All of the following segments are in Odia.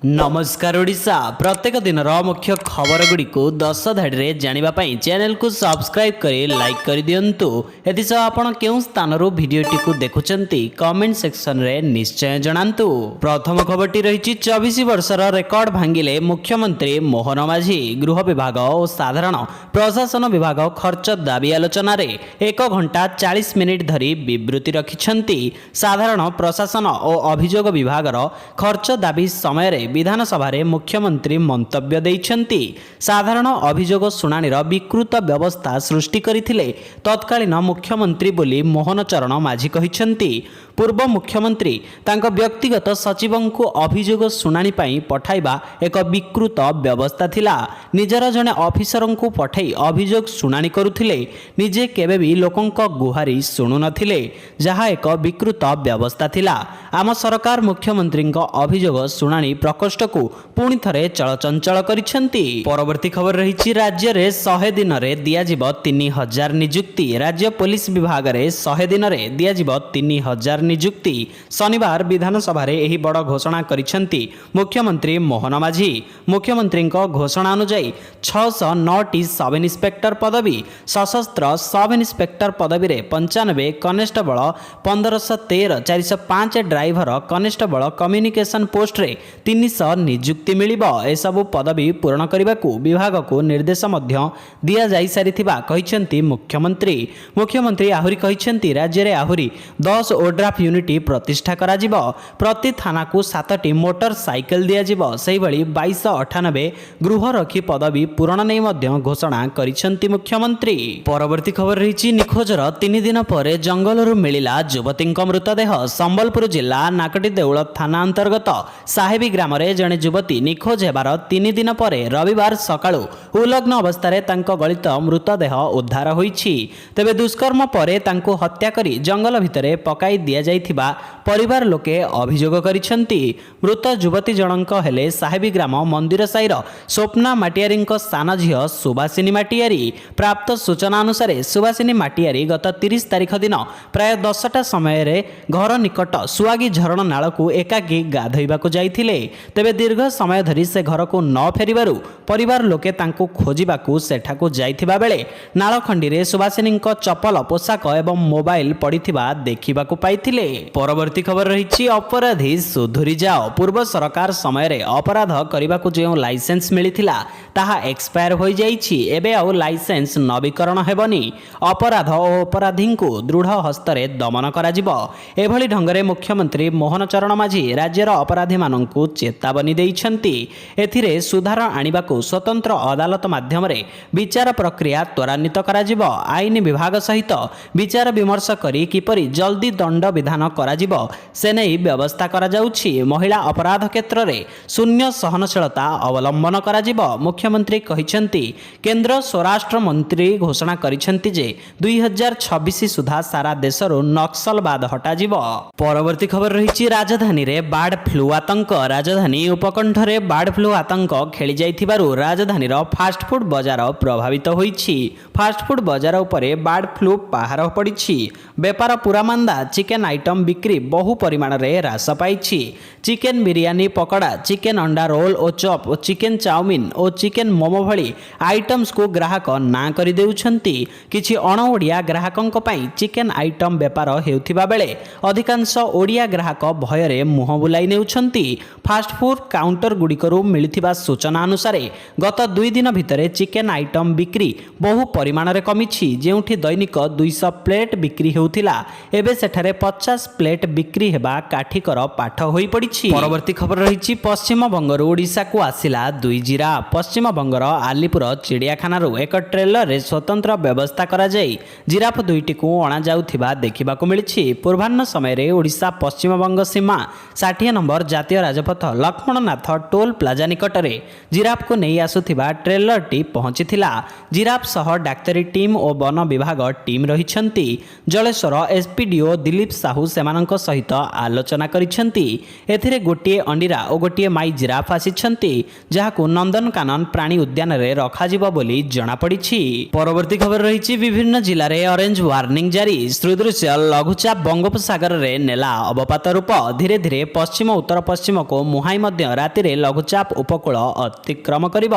नमस्कार ओडिशा प्रत्येक दिन मुख्य खबर गुड़ी को 10 धाड़ी जानिबा पई चैनल को सब्सक्राइब करी लाइक कर दियंतु। एथिस आपण केउ स्थान रो वीडियोटी को देखुचंती कमेंट सेक्शन रे निश्चय जणांतु। प्रथम खबरटी रहिछि 24 वर्षर रेकर्ड भांगिले मुख्यमंत्री मोहन माझी। गृह विभाग और साधारण प्रशासन विभाग खर्च दाबी आलोचना रे 1 घंटा 40 मिनिट धरी विवृत्ति रखिछंती। साधारण प्रशासन और अभियोग विभाग खर्च दाबी समय विधानसभा मुख्यमंत्री मंतव्य देइछंती। साधारण अभियोग शुणाणीर विकृत व्यवस्था सृष्टि करथिले तत्कालीन मुख्यमंत्री बोली मोहन चरण माझी कहिछंती। पूर्व मुख्यमंत्री तांको व्यक्तिगत सचिवंकु अभियोग शुणाणी पई पठाइबा एक विकृत व्यवस्था थिला। निजर जने ऑफिसरंकु पठाई अभियोग शुणाणी करुथिले, निजे केबे भी लोकंक गुहारी शुणु नथिले, जहा एक विकृत व्यवस्था थिला। आम सरकार मुख्यमंत्री अभियोग शुणाणी प्रकोष्ठ को पुणी थरे चलचंचल करिसेंती। परवर्ती खबर रही राज्य रे 100 दिन रे दियाजिब 3000 नियुक्ति। राज्य पुलिस विभाग रे 100 दिन रे दियाजिब 3000 नियुक्ति। शनिवार विधानसभा रे एही बड़ घोषणा करिसेंती मुख्यमंत्री मोहन माझी। मुख्यमंत्री घोषणा अनुसार 609 सब इन्स्पेक्टर पदवी, सशस्त्र सब इन्स्पेक्टर पदवी रे 95, constable 1513, 405 driver constable communication post रे 300 नियुक्ति मिलिब। एसबु पदवी पूरण करने को विभाग को निर्देश दिया जाई सारिथिबा कहिसेंती मुख्यमंत्री। मुख्यमंत्री आहुरी कहिसेंती राज्य रे आहुरी 10 ओड्राफ यूनिट प्रतिष्ठा करा जिवो। प्रति थाना को 7टी मोटर साइकेल दिया जिवो। सेहि भली 2298 गृह रखी पदवी पूरण नै मध्य घोषणा करिसेंती मुख्यमंत्री। परवर्ती खबर रही निखोजर 3 दिन पर जंगलरू मिलिला युवतींक मृतदेह। संबलपुर जिला नाकटी देउळ थाना अंतर्गत साहेबी ग्राम रे जने युवती निखोज हेबार 3 दिन पर रविवार सकाळु उलग्न अवस्था तांको गलित मृतदेह उद्धार होईछि। तेबे दुष्कर्म परे तांको हत्या करी जंगल भितरे पकाई दिया जाइथिबा परिवार लोके अभियोग करिसेंती। मृत युवती जनक हेले साहेबी ग्राम मंदिर साइर स्वप्ना माटियारींको सान झियो सुभासिनी माटियारी। प्राप्त सूचना अनुसार सुभासिनी माटियारी गत 30 तारिख दिन प्राय 10टा समय रे घर निकट सुआगी झरण नाल को एकाकी गाधोइबाकू जाइथिले। तेबे दीर्घ समय धरी से घर को न फेरिबारु परिवार लोके तांको खोजिबाकू सेठाकू जाइथिबा बेले नालखंडी रे सुभासिनींको चप्पल, पोशाक एवं मोबाइल पड़िथिबा देखिबाकू पाइथिले। परवर्ती खबर रही अपराधी सुधुरी जाओ। पूर्व सरकार समय रे अपराध करबाकू जो लाइसेंस मिलिथिला ताहा एक्सपायर होई जाइछि। एबे आउ लाइसेंस नवीकरण हेबनी। अपराध और अपराधी को दृढ़ हस्तरे दमन करा जिवो। एभली ढंगरे मुख्यमंत्री मोहन चरण माझी राज्यर अपराधी माननकू चेतावनी देइछंती। एथिरे सुधार आनिबाकू स्वतंत्र अदालत माध्यम रे विचार प्रक्रिया त्वरान्वित करा जिवो। आईन विभाग सहित विचार विमर्श करी किपरि जल्दी दंड विधान करा जिवो से नै व्यवस्था करा जाउछि। महिला अपराध क्षेत्र रे शून्य सहनशीलता अवलंबन करा जिवो। मुख्यमंत्री कहिछंती केंद्र स्वराष्ट्र मंत्री घोषणा करिछंती जे 2026 सुधा सारा देशरो नक्सलवाद हटा जिवो। परवर्ती खबर रही राजधानी रे बाढ़ फ्लू आतंक। राजधानी उपकंठ रे बाढ़ फ्लू आतंक खेली जाइथिबारु राजधानीर फास्टफुड बजार प्रभावित होईछि। फास्टफुड बजार उपरे बाढ़ फ्लू पहाड़ पड़िछि। बेपार पूरा मांदा। चिकेन आइटम बिक्री बहु परिमाण रे ह्रास पाइछि। चिकेन बिरियानी, पकड़ा, चिकेन अंडा रोल और चॉप, चिकेन चाउमिन और चिकेन मोमो भली आइटम्स को ग्राहक ना करि देउछंती। किछि अणओडिया ग्राहकंक पई चिकेन आइटम बेपार हेउथिबा बेले अधिकांश ओडिया ग्राहक भयरे मुह बुलाई नेउछंती। फास्टफुड काउंटर गुड़िकरू मिलिथिबा सूचना अनुसार गत 2 दिन भितरे चिकेन आइटम बिक्री बहु परिमाण रे कमिछि। जेउठी दैनिक 200 प्लेट बिक्री हेउथिला एबे सेठारे 50 प्लेट बिक्री हेबा काठीकर पाठ होई पड़िछि। परवर्ती खबर रही पश्चिम बंगरू ओडिशा को आसिला 2 जिराफ। पश्चिम बंगर आलीपुर चिड़ियाखाना एक ट्रेलर रे स्वतंत्र व्यवस्था करा जाई जिराफ 2टी को अणा जाउथिबा देखिबाकू मिलिछि। पूर्वाह्न समय रे ओडिशा पश्चिम बंग सीमा 60 नंबर जातीय राजपथ लक्ष्मणनाथ टोल प्लाजा निकट रे जिराफ को नहीं आसुथिबा ट्रेलर टी पहुंचीथिला। जिराफ सह डाक्तरी टीम और वन विभाग टीम रहिछंती। जलेश्वर एसपीडीओ दिलीप साहू सेमानंक सहित आलोचना करिछंती। एथिरे गोटिए अंडीरा और गोटिए माई जिराफ आसिछंती जहाकू नंदनकानन प्राणी उद्यान रे रखाजिबो बोली जणा पड़िछि। परवर्ती खबर रही विभिन्न जिले में ऑरेंज वार्निंग जारी। सदृश्य लघुचाप बंगोपसागर रे नेला अवपात रूप। धीरे धीरे पश्चिम उत्तर पश्चिम को मुहां ମୁହାଁଇ ମଧ୍ୟ ରାତିରେ ଲଘୁଚାପ ଉପକୂଳ ଅତିକ୍ରମ କରିବ।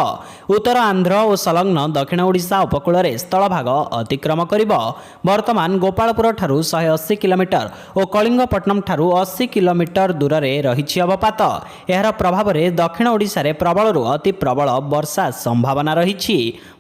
ଉତ୍ତର ଆନ୍ଧ୍ର ଓ ସଂଲଗ୍ନ ଦକ୍ଷିଣ ଓଡ଼ିଶା ଉପକୂଳରେ ସ୍ଥଳଭାଗ ଅତିକ୍ରମ କରିବ। ବର୍ତ୍ତମାନ ଗୋପାଳପୁର ଠାରୁ 180 କିଲୋମିଟର ଓ କଳିଙ୍ଗପଟ୍ଟନମ ଠାରୁ 80 କିଲୋମିଟର ଦୂରରେ ରହିଛି ଅବପାତ। ଏହାର ପ୍ରଭାବରେ ଦକ୍ଷିଣ ଓଡ଼ିଶାରେ ପ୍ରବଳରୁ ଅତି ପ୍ରବଳ ବର୍ଷା ସମ୍ଭାବନା ରହିଛି।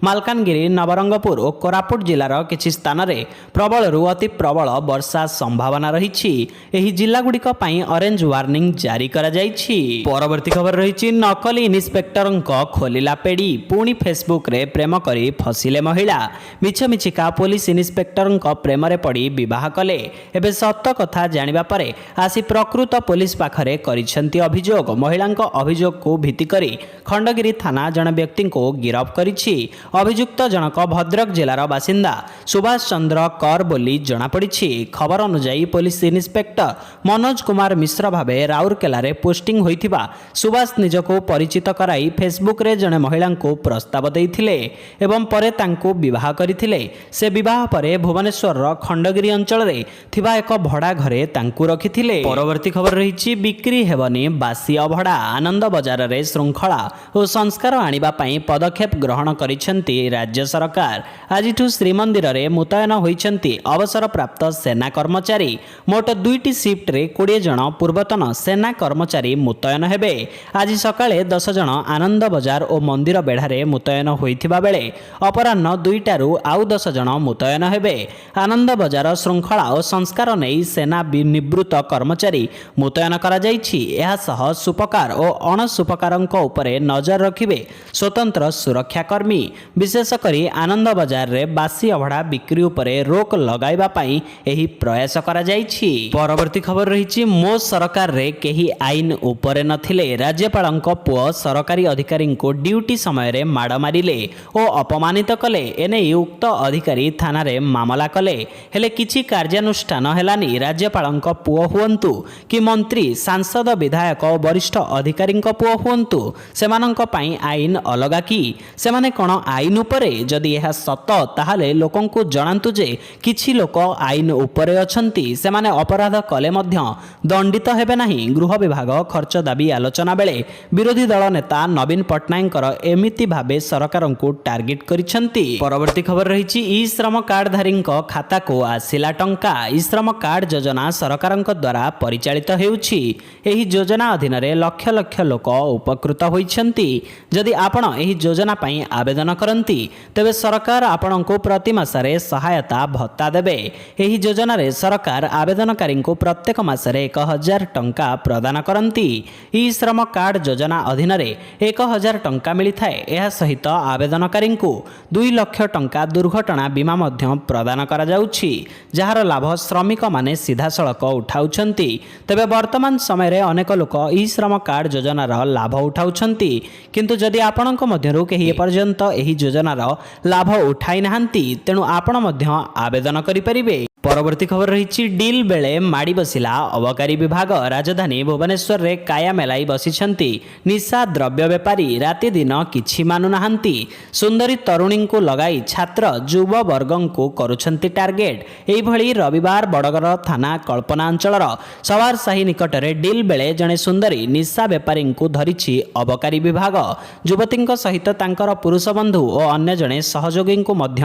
ମାଲକାନଗିରି, ନବରଙ୍ଗପୁର ଓ କୋରାପୁଟ ଜିଲ୍ଲାର କିଛି ସ୍ଥାନରେ ପ୍ରବଳରୁ ଅତି ପ୍ରବଳ ବର୍ଷା ସମ୍ଭାବନା ରହିଛି। ଏହି ଜିଲ୍ଲାଗୁଡ଼ିକ ପାଇଁ ଅରେଞ୍ଜ ୱାର୍ଣ୍ଣିଂ ଜାରି କରାଯାଇଛି। ପରବର୍ତ୍ତୀ ଖବର ରହିଛି, ନକଲି ଇନ୍ସପେକ୍ଟରଙ୍କ ଖୋଲିଲା ପେଡ଼ି, ପୁଣି ଫେସବୁକରେ ପ୍ରେମ କରି ଫସିଲେ ମହିଳା। ମିଛମିଛିକା ପୋଲିସ ଇନ୍ସପେକ୍ଟରଙ୍କ ପ୍ରେମରେ ପଡ଼ି ବିବାହ କଲେ। ଏବେ ସତ କଥା ଜାଣିବା ପରେ ଆସି ପ୍ରକୃତ ପୋଲିସ ପାଖରେ କରିଛନ୍ତି ଅଭିଯୋଗ। ମହିଳାଙ୍କ ଅଭିଯୋଗକୁ ଭିତ୍ତି କରି ଖଣ୍ଡଗିରି ଥାନା ଜଣେ ବ୍ୟକ୍ତିଙ୍କୁ ଗିରଫ କରିଛି। ଅଭିଯୁକ୍ତ ଜଣକ ଭଦ୍ରକ ଜିଲ୍ଲାର ବାସିନ୍ଦା ସୁଭାଷ ଚନ୍ଦ୍ର କର ବୋଲି ଜଣାପଡ଼ିଛି। ଖବର ଅନୁଯାୟୀ ପୋଲିସ ଇନ୍ସପେକ୍ଟର ମନୋଜ କୁମାର ମିଶ୍ର ଭାବେ ରାଉରକେଲାରେ ପୋଷ୍ଟିଂ ହୋଇଥିବା ସୁଭାଷ ନିଜକୁ ପରିଚିତ କରାଇ ଫେସବୁକରେ ଜଣେ ମହିଳାଙ୍କୁ ପ୍ରସ୍ତାବ ଦେଇଥିଲେ ଏବଂ ପରେ ତାଙ୍କୁ ବିବାହ କରିଥିଲେ। ସେ ବିବାହ ପରେ ଭୁବନେଶ୍ୱରର ଖଣ୍ଡଗିରି ଅଞ୍ଚଳରେ ଥିବା ଏକ ଭଡ଼ା ଘରେ ତାଙ୍କୁ ରଖିଥିଲେ। ପରବର୍ତ୍ତୀ ଖବର ରହିଛି, ବିକ୍ରି ହେବନି ବାସି ଅଭଡ଼ା। ଆନନ୍ଦ ବଜାରରେ ଶୃଙ୍ଖଳା ଓ ସଂସ୍କାର ଆଣିବା ପାଇଁ ପଦକ୍ଷେପ ଗ୍ରହଣ କରିଛନ୍ତି ରାଜ୍ୟ ସରକାର। ଆଜିଠୁ ଶ୍ରୀମନ୍ଦିରରେ ମୁତୟନ ହୋଇଛନ୍ତି ଅବସରପ୍ରାପ୍ତ ସେନା କର୍ମଚାରୀ। ମୋଟ 2ଟି ସିଫ୍ଟରେ 20 ଜଣ ପୂର୍ବତନ ସେନା କର୍ମଚାରୀ ମୁତୟନ ହେବେ। ଆଜି ସକାଳେ 10 ଜଣ ଆନନ୍ଦ ବଜାର ଓ ମନ୍ଦିର ବେଢ଼ାରେ ମୁତୟନ ହୋଇଥିବା ବେଳେ ଅପରାହ୍ନ 2ଟାରୁ ଆଉ 10 ଜଣ ମୁତୟନ ହେବେ। ଆନନ୍ଦ ବଜାର ଶୃଙ୍ଖଳା ଓ ସଂସ୍କାର ନେଇ ସେନା ନିବୃତ୍ତ କର୍ମଚାରୀ ମୁତୟନ କରାଯାଇଛି। ଏହାସହ ସୁପକାର ଓ ଅଣସୁପକାରଙ୍କ ଉପରେ ନଜର ରଖିବେ ସ୍ୱତନ୍ତ୍ର ସୁରକ୍ଷାକର୍ମୀ। ବିଶେଷ କରି ଆନନ୍ଦ ବଜାରରେ ବାସି ଅଭଡ଼ା ବିକ୍ରି ଉପରେ ରୋକ ଲଗାଇବା ପାଇଁ ଏହି ପ୍ରୟାସ କରାଯାଇଛି। ପରବର୍ତ୍ତୀ ଖବର ରହିଛି, ମୋ ସରକାରରେ କେହି ଆଇନ ଉପରେ ନଥିଲେ। ରାଜ୍ୟପାଳଙ୍କ ପୁଅ ସରକାରୀ ଅଧିକାରୀଙ୍କୁ ଡ୍ୟୁଟି ସମୟରେ ମାଡ଼ ମାରିଲେ ଓ ଅପମାନିତ କଲେ। ଏନେଇ ଉକ୍ତ ଅଧିକାରୀ ଥାନାରେ ମାମଲା କଲେ, ହେଲେ କିଛି କାର୍ଯ୍ୟାନୁଷ୍ଠାନ ହେଲାନି। ରାଜ୍ୟପାଳଙ୍କ ପୁଅ ହୁଅନ୍ତୁ କି ମନ୍ତ୍ରୀ, ସାଂସଦ, ବିଧାୟକ ଓ ବରିଷ୍ଠ ଅଧିକାରୀଙ୍କ ପୁଅ ହୁଅନ୍ତୁ, ସେମାନଙ୍କ ପାଇଁ ଆଇନ ଅଲଗା କି? ସେମାନେ କ'ଣ ଆଇନ ଉପରେ? ଯଦି ଏହା ସତ ତାହେଲେ ଲୋକଙ୍କୁ ଜଣାନ୍ତୁ ଯେ କିଛି ଲୋକ ଆଇନ ଉପରେ ଅଛନ୍ତି। ସେମାନେ ଅପରାଧ କଲେ ମଧ୍ୟ ଦଣ୍ଡିତ ହେବେ ନାହିଁ। ଗୃହ ବିଭାଗ ଖର୍ଚ୍ଚ ଦାବି ଆଲୋଚନା ବେଳେ ବିରୋଧୀ ଦଳ ନେତା ନବୀନ ପଟ୍ଟନାୟକଙ୍କର ଏମିତି ଭାବେ ସରକାରଙ୍କୁ ଟାର୍ଗେଟ କରିଛନ୍ତି। ପରବର୍ତ୍ତୀ ଖବର ରହିଛି, ଇ ଶ୍ରମ କାର୍ଡଧାରୀଙ୍କ ଖାତାକୁ ଆସିଲା ଟଙ୍କା। ଇ ଶ୍ରମ କାର୍ଡ ଯୋଜନା ସରକାରଙ୍କ ଦ୍ୱାରା ପରିଚାଳିତ ହେଉଛି। ଏହି ଯୋଜନା ଅଧୀନରେ ଲକ୍ଷ ଲକ୍ଷ ଲୋକ ଉପକୃତ ହୋଇଛନ୍ତି। ଯଦି ଆପଣ ଏହି ଯୋଜନା ପାଇଁ ଆବେଦନ କରନ୍ତି ତେବେ ସରକାର ଆପଣଙ୍କୁ ପ୍ରତି ମାସରେ ସହାୟତା ଭତ୍ତା ଦେବେ। ଏହି ଯୋଜନାରେ ସରକାର ଆବେଦନକାରୀଙ୍କୁ ପ୍ରତ୍ୟେକ ମାସରେ 1000 ଟଙ୍କା ପ୍ରଦାନ କରନ୍ତି। ଇ ଶ୍ରମ କାର୍ଡ ଯୋଜନା ଅଧୀନରେ 1000 ଟଙ୍କା ମିଳିଥାଏ। ଏହା ସହିତ ଆବେଦନକାରୀଙ୍କୁ 2 ଲକ୍ଷ ଟଙ୍କା ଦୁର୍ଘଟଣା ବୀମା ମଧ୍ୟ ପ୍ରଦାନ କରାଯାଉଛି, ଯାହାର ଲାଭ ଶ୍ରମିକମାନେ ସିଧାସଳଖ ଉଠାଉଛନ୍ତି। ତେବେ ବର୍ତ୍ତମାନ ସମୟରେ ଅନେକ ଲୋକ ଇ ଶ୍ରମ କାର୍ଡ ଯୋଜନାର ଲାଭ ଉଠାଉଛନ୍ତି, କିନ୍ତୁ ଯଦି ଆପଣଙ୍କ ମଧ୍ୟରୁ କେହି ଏପର୍ଯ୍ୟନ୍ତ ଏହି ଯୋଜନାର ଲାଭ ଉଠାଇ ନାହାନ୍ତି ତେଣୁ ଆପଣ ମଧ୍ୟ ଆବେଦନ କରିପାରିବେ। ପରବର୍ତ୍ତୀ ଖବର ରହିଛି, ଡିଲ୍ ବେଳେ ମାଡ଼ି ବସିଲା ଅବକାରୀ ବିଭାଗ। ରାଜଧାନୀ ଭୁବନେଶ୍ୱରରେ କାୟା ମେଲାଇ ବସିଛନ୍ତି ନିଶା ଦ୍ରବ୍ୟ ବେପାରୀ। ରାତି ଦିନ କିଛି ମାନୁନାହାନ୍ତି। ସୁନ୍ଦରୀ ତରୁଣୀଙ୍କୁ ଲଗାଇ ଛାତ୍ର ଯୁବବର୍ଗଙ୍କୁ କରୁଛନ୍ତି ଟାର୍ଗେଟ। ଏହିଭଳି ରବିବାର ବଡ଼ଗଡ଼ ଥାନା କଳ୍ପନା ଅଞ୍ଚଳର ସୱାର ସାହି ନିକଟରେ ଡିଲ୍ ବେଳେ ଜଣେ ସୁନ୍ଦରୀ ନିଶା ବେପାରୀଙ୍କୁ ଧରିଛି ଅବକାରୀ ବିଭାଗ। ଯୁବତୀଙ୍କ ସହିତ ତାଙ୍କର ପୁରୁଷ ବନ୍ଧୁ ଓ ଅନ୍ୟ ଜଣେ ସହଯୋଗୀଙ୍କୁ ମଧ୍ୟ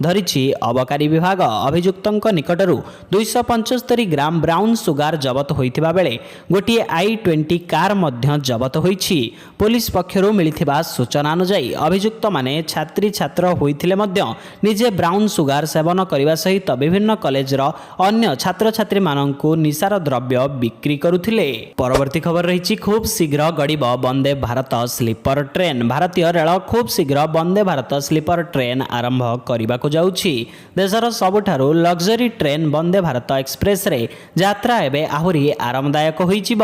ଧରିଛି ଅବକାରୀ ବିଭାଗ। ଅଭିଯୁକ୍ତଙ୍କ ନିକଟରୁ 275 ଗ୍ରାମ ବ୍ରାଉନ୍ ସୁଗାର ଜବତ ହୋଇଥିବା ବେଳେ ଗୋଟିଏ i20 କାର ମଧ୍ୟ ଜବତ ହୋଇଛି। ପୋଲିସ ପକ୍ଷରୁ ମିଳିଥିବା ସୂଚନା ଅନୁଯାୟୀ ଅଭିଯୁକ୍ତମାନେ ଛାତ୍ରୀ ଛାତ୍ର ହୋଇଥିଲେ ମଧ୍ୟ ନିଜେ ବ୍ରାଉନ୍ ସୁଗାର ସେବନ କରିବା ସହିତ ବିଭିନ୍ନ କଲେଜର ଅନ୍ୟ ଛାତ୍ରଛାତ୍ରୀମାନଙ୍କୁ ନିଶାର ଦ୍ରବ୍ୟ ବିକ୍ରି କରୁଥିଲେ। ପରବର୍ତ୍ତୀ ଖବର ରହିଛି, ଖୁବ୍ ଶୀଘ୍ର ଗଡ଼ିବ ବନ୍ଦେ ଭାରତ ସ୍ଲିପର ଟ୍ରେନ୍। ଭାରତୀୟ ରେଳ ଖୁବ୍ ଶୀଘ୍ର ବନ୍ଦେ ଭାରତ ସ୍ଲିପର ଟ୍ରେନ୍ ଆରମ୍ଭ କରିବାକୁ ଯାଉଛି। ଦେଶର ସବୁଠାରୁ ଲକ୍ସରୀ ଟ୍ରେନ୍ ବନ୍ଦେ ଭାରତ ଏକ୍ସପ୍ରେସରେ ଯାତ୍ରା ଏବେ ଆହୁରି ଆରାମଦାୟକ ହୋଇଯିବ।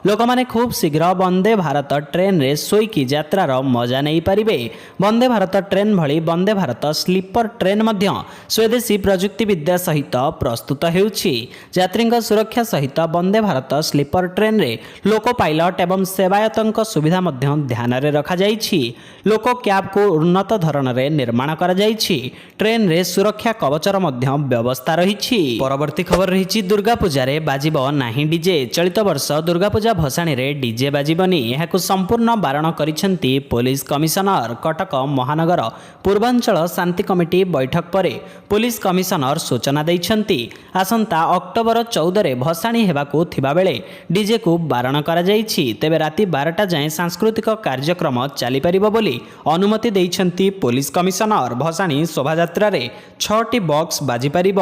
ଲୋକମାନେ ଖୁବ୍ ଶୀଘ୍ର ବନ୍ଦେ ଭାରତ ଟ୍ରେନ୍ରେ ଶୋଇକି ଯାତ୍ରାର ମଜା ନେଇପାରିବେ। ବନ୍ଦେ ଭାରତ ଟ୍ରେନ୍ ଭଳି ବନ୍ଦେ ଭାରତ ସ୍ଲିପର ଟ୍ରେନ୍ ମଧ୍ୟ ସ୍ୱଦେଶୀ ପ୍ରଯୁକ୍ତିବିଦ୍ୟା ସହିତ ପ୍ରସ୍ତୁତ ହେଉଛି। ଯାତ୍ରୀଙ୍କ ସୁରକ୍ଷା ସହିତ ବନ୍ଦେ ଭାରତ ସ୍ଲିପର ଟ୍ରେନ୍ରେ ଲୋକୋ ପାଇଲଟ ଏବଂ ସେବାୟତଙ୍କ ସୁବିଧା ମଧ୍ୟ ଧ୍ୟାନରେ ରଖାଯାଇଛି। ଲୋକୋ କ୍ୟାବ୍କୁ ଉନ୍ନତ ଧରଣରେ ନିର୍ମାଣ କରାଯାଇଛି। ଟ୍ରେନ୍ରେ ସୁରକ୍ଷା କବଚର ମଧ୍ୟ ବ୍ୟବସ୍ଥା ରହିଛି। କରାଯାଇଛି। ପରବର୍ତ୍ତୀ ଖବର ରହିଛି ଦୁର୍ଗା ପୂଜାରେ ବାଜିବ ନାହିଁ ଡିଜେ। ଚଳିତ ବର୍ଷ ଦୁର୍ଗା ପୂଜା ଭସାଣୀରେ ଡିଜେ ବାଜିବନି, ଏହାକୁ ସମ୍ପୂର୍ଣ୍ଣ ବାରଣ କରିଛନ୍ତି ପୋଲିସ କମିଶନର। କଟକ ମହାନଗର ପୂର୍ବାଞ୍ଚଳ ଶାନ୍ତି କମିଟି ବୈଠକ ପରେ ପୋଲିସ କମିଶନର ସୂଚନା ଦେଇଛନ୍ତି। ଆସନ୍ତା ଅକ୍ଟୋବର 14ରେ ଭସାଣୀ ହେବାକୁ ଥିବାବେଳେ ଡିଜେକୁ ବାରଣ କରାଯାଇଛି। ତେବେ ରାତି 12ଟା ଯାଏଁ ସାଂସ୍କୃତିକ କାର୍ଯ୍ୟକ୍ରମ ଚାଲିପାରିବ ବୋଲି ଅନୁମତି ଦେଇଛନ୍ତି ପୋଲିସ କମିଶନର। ଭସାଣୀ ଶୋଭାଯାତ୍ରାରେ 6ଟି ବକ୍ସ ବାଜିପାରିବ।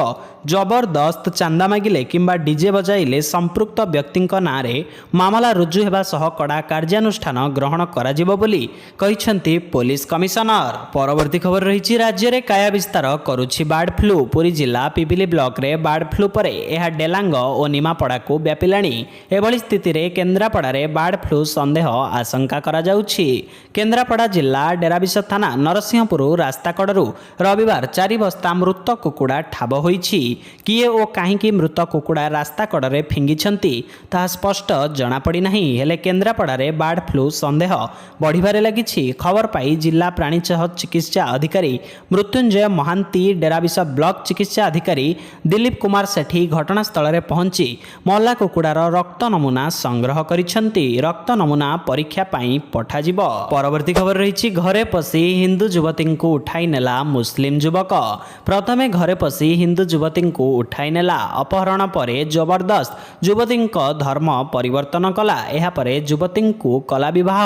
ଜବରଦସ୍ତ ଚାନ୍ଦା ମାଗିଲେ କିମ୍ବା ଡିଜେ ବଜାଇଲେ ସମ୍ପୃକ୍ତ ବ୍ୟକ୍ତିଙ୍କ ନାଁରେ ମାମଲା ରୁଜୁ ହେବା ସହ କଡ଼ା କାର୍ଯ୍ୟାନୁଷ୍ଠାନ ଗ୍ରହଣ କରାଯିବ ବୋଲି କହିଛନ୍ତି ପୋଲିସ କମିଶନର। ପରବର୍ତ୍ତୀ ଖବର ରହିଛି ରାଜ୍ୟରେ କାୟା ବିସ୍ତାର କରୁଛି ବାର୍ଡ ଫ୍ଲୁ। ପୁରୀ ଜିଲ୍ଲା ପିପିଲି ବ୍ଲକରେ ବାର୍ଡ ଫ୍ଲୁ ପରେ ଏହା ଡେଲାଙ୍ଗ ଓ ନିମାପଡ଼ାକୁ ବ୍ୟାପିଲାଣି। ଏଭଳି ସ୍ଥିତିରେ କେନ୍ଦ୍ରାପଡ଼ାରେ ବାର୍ଡ ଫ୍ଲୁ ସନ୍ଦେହ ଆଶଙ୍କା କରାଯାଉଛି। କେନ୍ଦ୍ରାପଡ଼ା ଜିଲ୍ଲା ଡେରାବିଶ ଥାନା ନରସିଂହପୁର ରାସ୍ତା କଡ଼ରୁ ରବିବାର 4 ବସ୍ତା ମୃତ କୁକୁଡ଼ା ଠାବ ହୋଇଛି। କିଏ ଓ କାହିଁକି ମୃତ କୁକୁଡ଼ା ରାସ୍ତା କଡ଼ରେ ଫିଙ୍ଗିଛନ୍ତି ତାହା ସ୍ପଷ୍ଟ ଜଣାପଡ଼ିନାହିଁ। ହେଲେ କେନ୍ଦ୍ରାପଡ଼ାରେ ବାର୍ଡ ଫ୍ଲୁ ସନ୍ଦେହ ବଢ଼ିବାରେ ଲାଗିଛି। ଖବର ପାଇ ଜିଲ୍ଲା ପ୍ରାଣୀଚହ ଚିକିତ୍ସା ଅଧିକାରୀ ମୃତ୍ୟୁଞ୍ଜୟ ମହାନ୍ତି, ଡେରାବିଶ ବ୍ଲକ ଚିକିତ୍ସା ଅଧିକାରୀ ଦିଲ୍ଲୀପ କୁମାର ସେଠୀ ଘଟଣାସ୍ଥଳରେ ପହଞ୍ଚି ମଲା କୁକୁଡ଼ାର ରକ୍ତ ନମୁନା ସଂଗ୍ରହ କରିଛନ୍ତି। ରକ୍ତ ନମୁନା ପରୀକ୍ଷା ପାଇଁ ପଠାଯିବ। ପରବର୍ତ୍ତୀ ଖବର ରହିଛି ଘରେ ପଶି ହିନ୍ଦୁ ଯୁବତୀଙ୍କୁ ଉଠାଇ ନେଲା ମୁସଲିମ ଯୁବକ। ପ୍ରଥମେ ଘରେ ପଶି ହିନ୍ଦୁ ଯୁବତୀଙ୍କୁ ଉଠାଇ ନେଲା। ଅପହରଣ ପରେ ଜବରଦସ୍ତ ଯୁବତୀଙ୍କ ଧର୍ମ ପରିବର୍ତ୍ତନ କଲା। ଏହାପରେ ଯୁବତୀଙ୍କୁ କଲା ବିବାହ।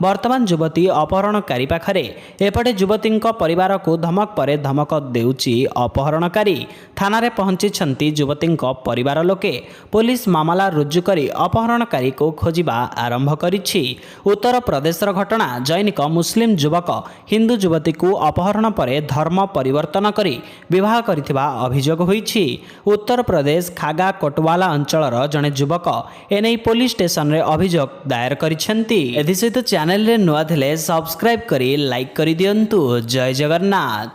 ବର୍ତ୍ତମାନ ଯୁବତୀ ଅପହରଣକାରୀ ପାଖରେ। ଏପଟେ ଯୁବତୀଙ୍କ ପରିବାରକୁ ଧମକ ପରେ ଧମକ ଦେଉଛି ଅପହରଣକାରୀ। ଥାନାରେ ପହଞ୍ଚିଛନ୍ତି ଯୁବତୀଙ୍କ ପରିବାର ଲୋକେ। ପୋଲିସ ମାମଲା ରୁଜୁ କରି ଅପହରଣକାରୀକୁ ଖୋଜିବା ଆରମ୍ଭ କରିଛି। ଉତ୍ତରପ୍ରଦେଶର ଘଟଣା। ଜୈନିକ ମୁସଲିମ ଯୁବକ ହିନ୍ଦୁ ଯୁବତୀକୁ ଅପହରଣ ପରେ ଧର୍ମ ପରିବର୍ତ୍ତନ କରି ବିବାହ କରିଥିବା ଅଭିଯୋଗ ହୋଇଛି। ଉତ୍ତରପ୍ରଦେଶ ଖାଗା କୋଟୱାଲା ଅଞ୍ଚଳର ଜଣେ ଯୁବକ ଏନେଇ ପୋଲିସ ଷ୍ଟେସନରେ ଅଭିଯୋଗ ଦାୟର କରିଛନ୍ତି। ଏଥିସହିତ ଚ୍ୟାନେଲରେ ନୂଆ ଥିଲେ ସବସ୍କ୍ରାଇବ କରି ଲାଇକ୍ କରିଦିଅନ୍ତୁ। ଜୟ ଜଗନ୍ନାଥ।